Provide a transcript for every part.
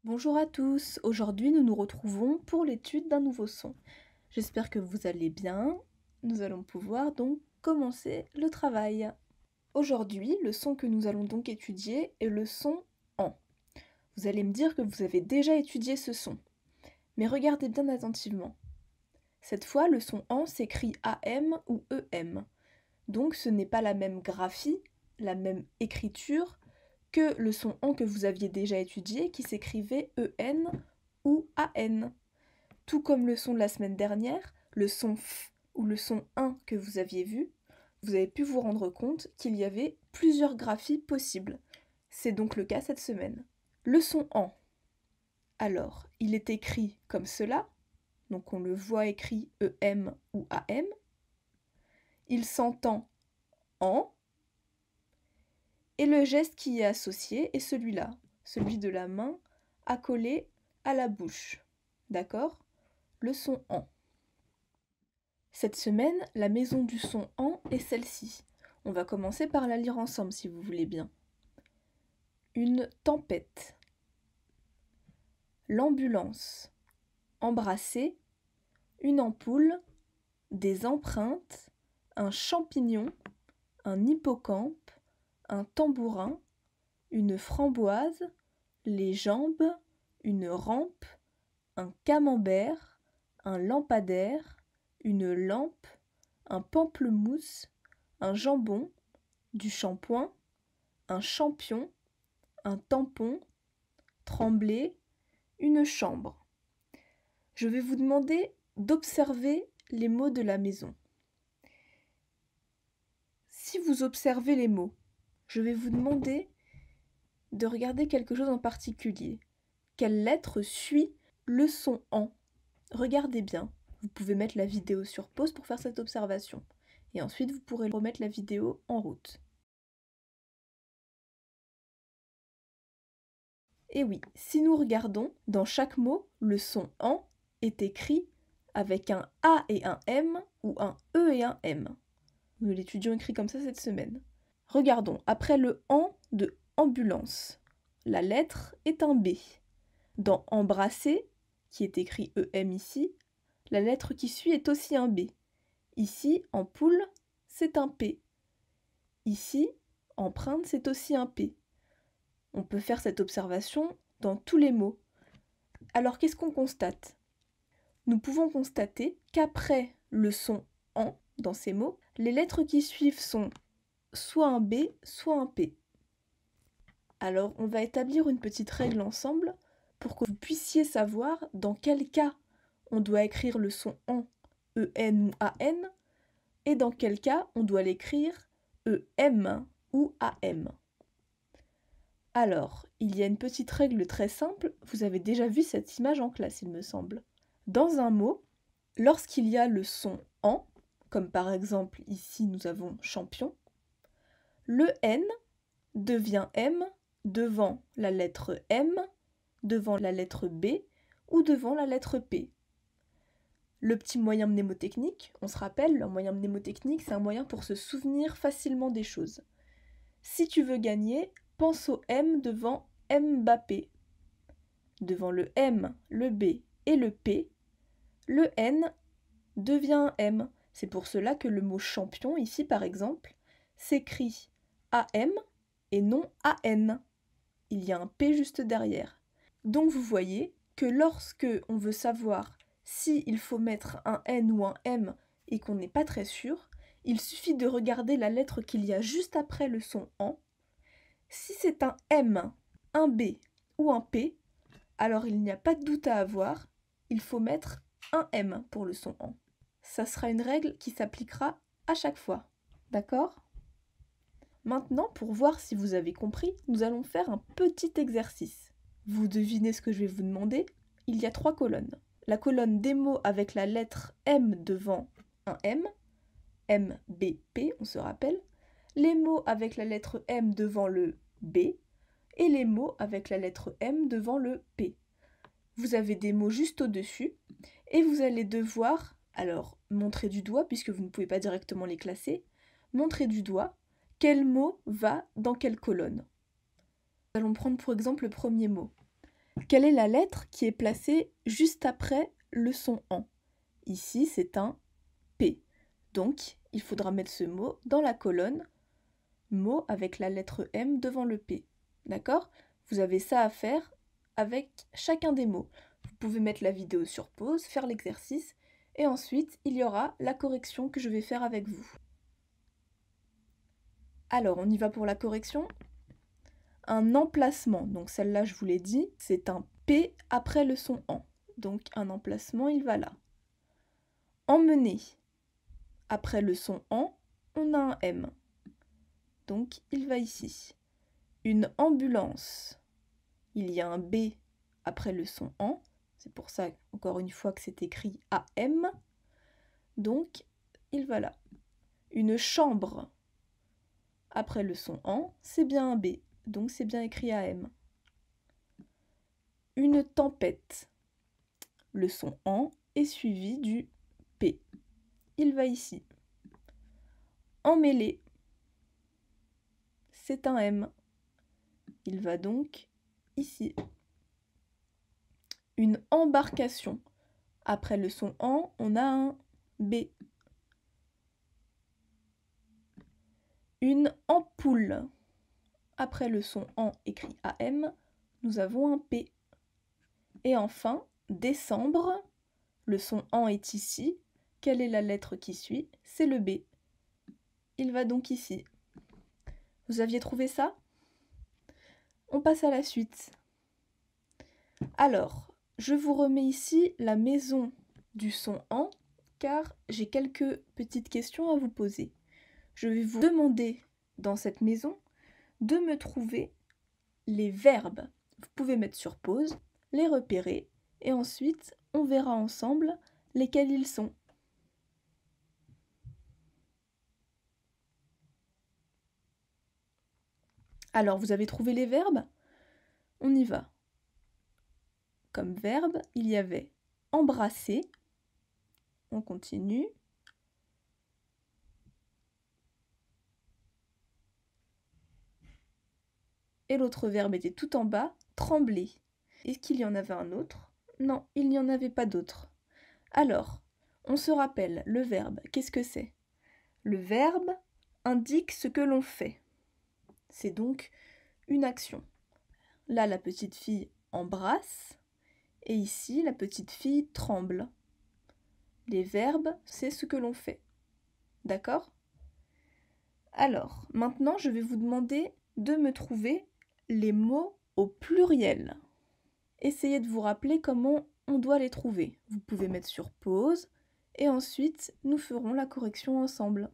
Bonjour à tous, aujourd'hui nous nous retrouvons pour l'étude d'un nouveau son. J'espère que vous allez bien, nous allons pouvoir donc commencer le travail. Aujourd'hui, le son que nous allons donc étudier est le son AN. Vous allez me dire que vous avez déjà étudié ce son, mais regardez bien attentivement. Cette fois, le son AN s'écrit AM ou EM, donc ce n'est pas la même graphie, la même écriture, que le son AN que vous aviez déjà étudié qui s'écrivait EN ou AN. Tout comme le son de la semaine dernière, le son F ou le son 1 que vous aviez vu, vous avez pu vous rendre compte qu'il y avait plusieurs graphies possibles. C'est donc le cas cette semaine. Le son AN. Alors, il est écrit comme cela, donc on le voit écrit EM ou AM. Il s'entend AN. Et le geste qui y est associé est celui-là, celui de la main accolée à la bouche. D'accord? Le son AN. Cette semaine, la maison du son AN est celle-ci. On va commencer par la lire ensemble si vous voulez bien. Une tempête. L'ambulance. Embrasser. Une ampoule. Des empreintes. Un champignon. Un hippocampe. Un tambourin. Une framboise. Les jambes. Une rampe. Un camembert. Un lampadaire. Une lampe. Un pamplemousse. Un jambon. Du shampoing. Un champion. Un tampon. Trembler. Une chambre. Je vais vous demander d'observer les mots de la maison. Si vous observez les mots, je vais vous demander de regarder quelque chose en particulier. Quelle lettre suit le son AN? Regardez bien. Vous pouvez mettre la vidéo sur pause pour faire cette observation. Et ensuite, vous pourrez remettre la vidéo en route. Et oui, si nous regardons, dans chaque mot, le son AN est écrit avec un A et un M ou un E et un M. Nous l'étudions écrit comme ça cette semaine. Regardons, après le AN de ambulance, la lettre est un B. Dans embrasser, qui est écrit EM ici, la lettre qui suit est aussi un B. Ici, ampoule, c'est un P. Ici, empreinte, c'est aussi un P. On peut faire cette observation dans tous les mots. Alors qu'est-ce qu'on constate? Nous pouvons constater qu'après le son AN dans ces mots, les lettres qui suivent sont soit un B, soit un P. Alors on va établir une petite règle ensemble pour que vous puissiez savoir dans quel cas on doit écrire le son AN, EN ou AN, et dans quel cas on doit l'écrire EM ou AM. Alors, il y a une petite règle très simple, vous avez déjà vu cette image en classe il me semble. Dans un mot, lorsqu'il y a le son AN, comme par exemple ici nous avons champion, le N devient M devant la lettre M, devant la lettre B ou devant la lettre P. Le petit moyen mnémotechnique, on se rappelle, le moyen mnémotechnique, c'est un moyen pour se souvenir facilement des choses. Si tu veux gagner, pense au M devant Mbappé. Devant le M, le B et le P, le N devient un M. C'est pour cela que le mot champion, ici par exemple, s'écrit AM et non AN. Il y a un P juste derrière. Donc vous voyez que lorsque on veut savoir si il faut mettre un N ou un M et qu'on n'est pas très sûr, il suffit de regarder la lettre qu'il y a juste après le son AN. Si c'est un M, un B ou un P, alors il n'y a pas de doute à avoir, il faut mettre un M pour le son AN. Ça sera une règle qui s'appliquera à chaque fois. D'accord ? Maintenant, pour voir si vous avez compris, nous allons faire un petit exercice. Vous devinez ce que je vais vous demander? Il y a 3 colonnes. La colonne des mots avec la lettre M devant un M, B, P, on se rappelle. Les mots avec la lettre M devant le B et les mots avec la lettre M devant le P. Vous avez des mots juste au-dessus et vous allez devoir, alors montrer du doigt puisque vous ne pouvez pas directement les classer, montrer du doigt quel mot va dans quelle colonne. Nous allons prendre pour exemple le premier mot. Quelle est la lettre qui est placée juste après le son en? Ici, c'est un P. Donc, il faudra mettre ce mot dans la colonne mot avec la lettre M devant le P. D'accord? Vous avez ça à faire avec chacun des mots. Vous pouvez mettre la vidéo sur pause, faire l'exercice, et ensuite, il y aura la correction que je vais faire avec vous. Alors, on y va pour la correction. Un emplacement, donc celle-là, je vous l'ai dit, c'est un P après le son en. Donc, un emplacement, il va là. Emmener. Après le son en, on a un M. Donc, il va ici. Une ambulance. Il y a un B après le son en. C'est pour ça, encore une fois, que c'est écrit AM. Donc, il va là. Une chambre. Après le son en, c'est bien un B. Donc, c'est bien écrit AM. Une tempête. Le son en est suivi du P. Il va ici. Emmêler. C'est un M. Il va donc ici. Une embarcation. Après le son en, on a un B. Une ampoule. Après le son en écrit AM, nous avons un P. Et enfin, décembre. Le son en est ici. Quelle est la lettre qui suit? C'est le B. Il va donc ici. Vous aviez trouvé ça? On passe à la suite. Alors, je vous remets ici la maison du son en, car j'ai quelques petites questions à vous poser. Je vais vous demander, dans cette maison, de me trouver les verbes. Vous pouvez mettre sur pause, les repérer, et ensuite, on verra ensemble lesquels ils sont. Alors, vous avez trouvé les verbes? On y va. Comme verbe, il y avait embrasser. On continue. Et l'autre verbe était tout en bas, trembler. Est-ce qu'il y en avait un autre? Non, il n'y en avait pas d'autre. Alors, on se rappelle, le verbe, qu'est-ce que c'est? Le verbe indique ce que l'on fait. C'est donc une action. Là, la petite fille embrasse, et ici, la petite fille tremble. Les verbes, c'est ce que l'on fait. D'accord? Alors, maintenant, je vais vous demander de me trouver les mots au pluriel. Essayez de vous rappeler comment on doit les trouver. Vous pouvez mettre sur pause, et ensuite, nous ferons la correction ensemble.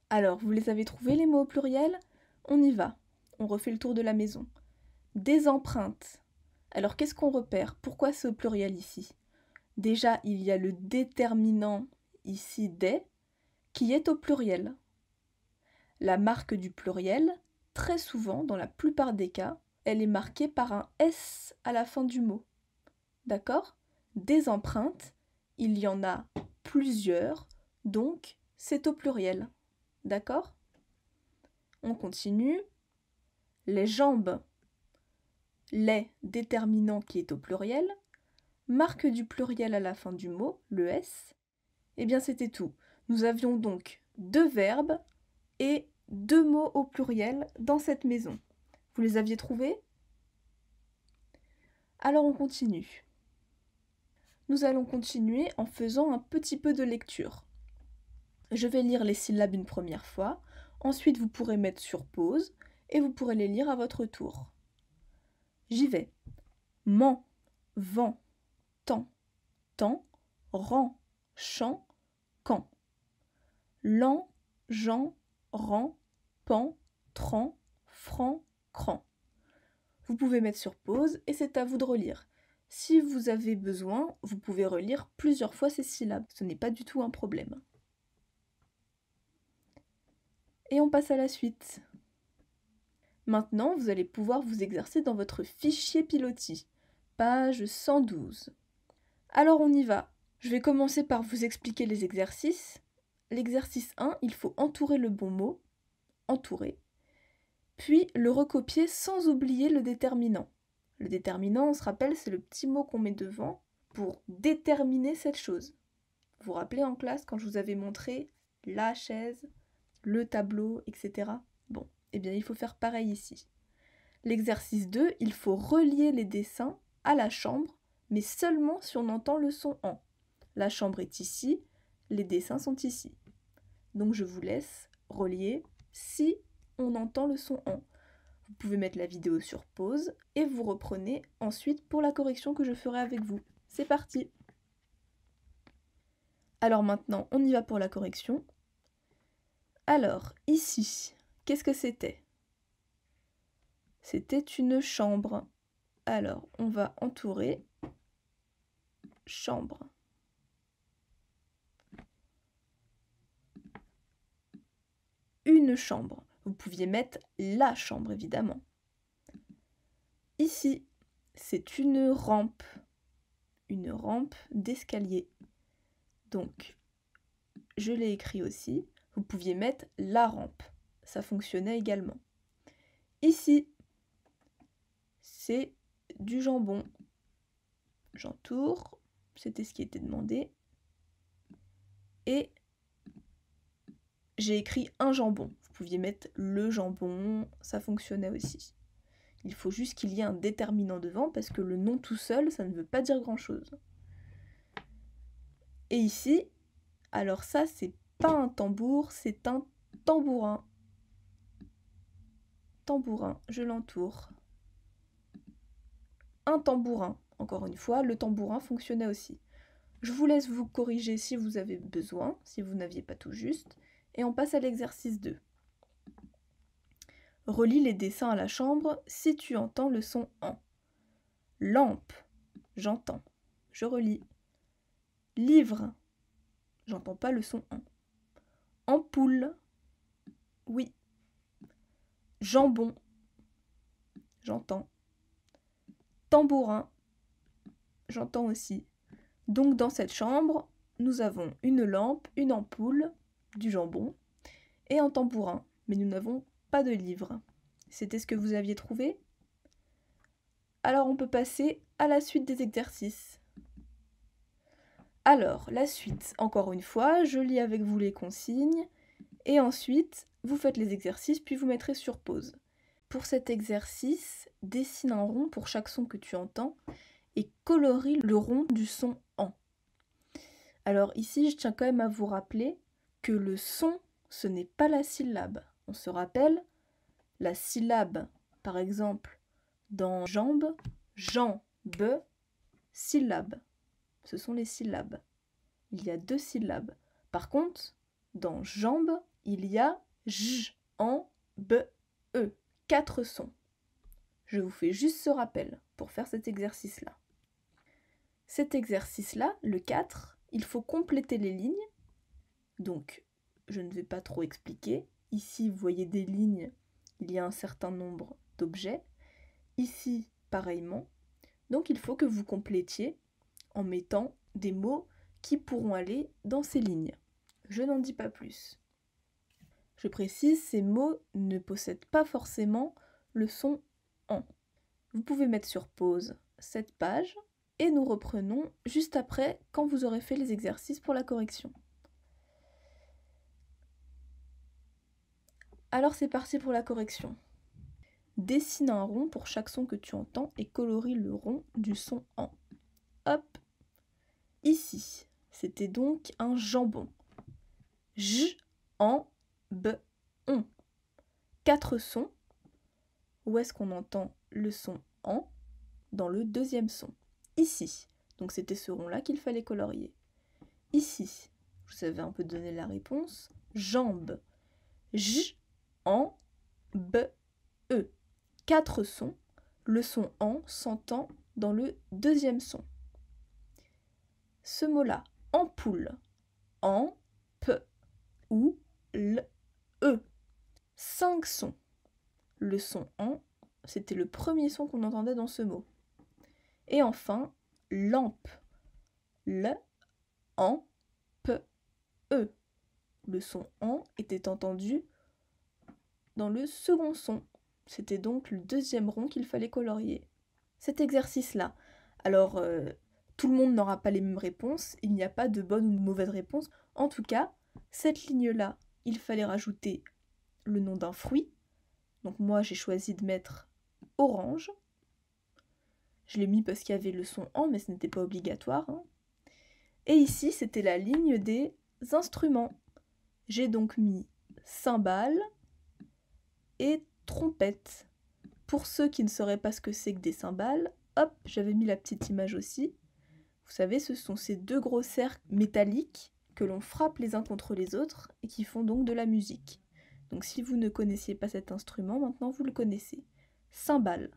Alors, vous les avez trouvés, les mots au pluriel? On y va. On refait le tour de la maison. Des empreintes. Alors, qu'est-ce qu'on repère? Pourquoi c'est au pluriel ici? Déjà, il y a le déterminant ici des, qui est au pluriel. La marque du pluriel, très souvent, dans la plupart des cas, elle est marquée par un S à la fin du mot. D'accord? Des empreintes, il y en a plusieurs, donc c'est au pluriel. D'accord? On continue. Les jambes, les déterminant qui est au pluriel, marque du pluriel à la fin du mot, le S. Eh bien c'était tout. Nous avions donc 2 verbes et 2 mots au pluriel dans cette maison. Vous les aviez trouvés? Alors on continue. Nous allons continuer en faisant un petit peu de lecture. Je vais lire les syllabes une première fois, ensuite vous pourrez mettre sur pause et vous pourrez les lire à votre tour. J'y vais. Ment, vent, temps, temps, rang, champ, camp. Lan, Jean, rang, pan, tran, franc, cran. Vous pouvez mettre sur pause et c'est à vous de relire. Si vous avez besoin, vous pouvez relire plusieurs fois ces syllabes. Ce n'est pas du tout un problème. Et on passe à la suite. Maintenant, vous allez pouvoir vous exercer dans votre fichier Pilotis, page 112. Alors on y va. Je vais commencer par vous expliquer les exercices. L'exercice 1, il faut entourer le bon mot. Entourer. puis le recopier sans oublier le déterminant. Le déterminant, on se rappelle, c'est le petit mot qu'on met devant pour déterminer cette chose. Vous vous rappelez en classe quand je vous avais montré la chaise, le tableau, etc. Bon, eh bien il faut faire pareil ici. L'exercice 2, il faut relier les dessins à la chambre, mais seulement si on entend le son en. La chambre est ici, les dessins sont ici. Donc je vous laisse relier si on entend le son en. Vous pouvez mettre la vidéo sur pause et vous reprenez ensuite pour la correction que je ferai avec vous. C'est parti! Alors maintenant, on y va pour la correction. Alors, ici, qu'est-ce que c'était? C'était une chambre. Alors, on va entourer chambre. Une chambre. Vous pouviez mettre la chambre, évidemment. Ici, c'est une rampe d'escalier. Donc, je l'ai écrit aussi. Vous pouviez mettre la rampe. Ça fonctionnait également. Ici, c'est du jambon. J'entoure. C'était ce qui était demandé. Et j'ai écrit un jambon. Vous pouviez mettre le jambon. Ça fonctionnait aussi. Il faut juste qu'il y ait un déterminant devant parce que le nom tout seul, ça ne veut pas dire grand-chose. Et ici, alors ça, c'est pas un tambour, c'est un tambourin. Tambourin, je l'entoure. Un tambourin. Encore une fois, le tambourin fonctionnait aussi. Je vous laisse vous corriger si vous avez besoin, si vous n'aviez pas tout juste. Et on passe à l'exercice 2. Relie les dessins à la chambre si tu entends le son en. Lampe, j'entends. Je relis. Livre, j'entends pas le son en. Ampoule, oui. Jambon, j'entends. Tambourin, j'entends aussi. Donc dans cette chambre, nous avons une lampe, une ampoule, du jambon et un tambourin, mais nous n'avons pas de livre. C'était ce que vous aviez trouvé? Alors on peut passer à la suite des exercices. Alors, la suite, encore une fois, je lis avec vous les consignes, et ensuite, vous faites les exercices, puis vous mettrez sur pause. Pour cet exercice, dessine un rond pour chaque son que tu entends, et colorie le rond du son en. Alors ici, je tiens quand même à vous rappeler que le son, ce n'est pas la syllabe. On se rappelle, la syllabe, par exemple, dans jambe, jambe, syllabe. Ce sont les syllabes. Il y a 2 syllabes. Par contre, dans jambe, il y a j, en, b, e. 4 sons. Je vous fais juste ce rappel pour faire cet exercice-là. Cet exercice-là, le 4, il faut compléter les lignes. Donc, je ne vais pas trop expliquer. Ici, vous voyez des lignes, il y a un certain nombre d'objets. Ici, pareillement. Donc, il faut que vous complétiez en mettant des mots qui pourront aller dans ces lignes. Je n'en dis pas plus. Je précise, ces mots ne possèdent pas forcément le son en. Vous pouvez mettre sur pause cette page et nous reprenons juste après quand vous aurez fait les exercices pour la correction. Alors c'est parti pour la correction. Dessine un rond pour chaque son que tu entends et colorie le rond du son en. Hop. Ici, c'était donc un jambon. J, en, b, on. 4 sons. Où est-ce qu'on entend le son en? Dans le deuxième son. Ici. Donc c'était ce rond-là qu'il fallait colorier. Ici, vous avez un peu donné la réponse. Jambe. J, en, b, e. 4 sons. Le son en s'entend dans le deuxième son. Ce mot-là, ampoule. En, p, ou, l, e. 5 sons. Le son en, c'était le premier son qu'on entendait dans ce mot. Et enfin, lampe. L, en, p, e. Le son en était entendu dans le second son. C'était donc le deuxième rond qu'il fallait colorier. Cet exercice-là, alors tout le monde n'aura pas les mêmes réponses, il n'y a pas de bonne ou de mauvaise réponse. En tout cas, cette ligne-là, il fallait rajouter le nom d'un fruit. Donc moi, j'ai choisi de mettre orange. Je l'ai mis parce qu'il y avait le son en, mais ce n'était pas obligatoire. Hein. Et ici, c'était la ligne des instruments. J'ai donc mis cymbales et trompette. Pour ceux qui ne sauraient pas ce que c'est que des cymbales, hop, j'avais mis la petite image aussi. Vous savez, ce sont ces deux gros cercles métalliques que l'on frappe les uns contre les autres et qui font donc de la musique. Donc si vous ne connaissiez pas cet instrument, maintenant vous le connaissez. Cymbales.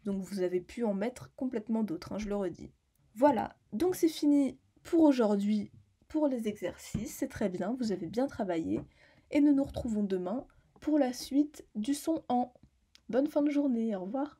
Donc vous avez pu en mettre complètement d'autres, hein, je le redis. Voilà, donc c'est fini pour aujourd'hui pour les exercices. C'est très bien, vous avez bien travaillé. Et nous nous retrouvons demain pour la suite du son en. Bonne fin de journée, au revoir.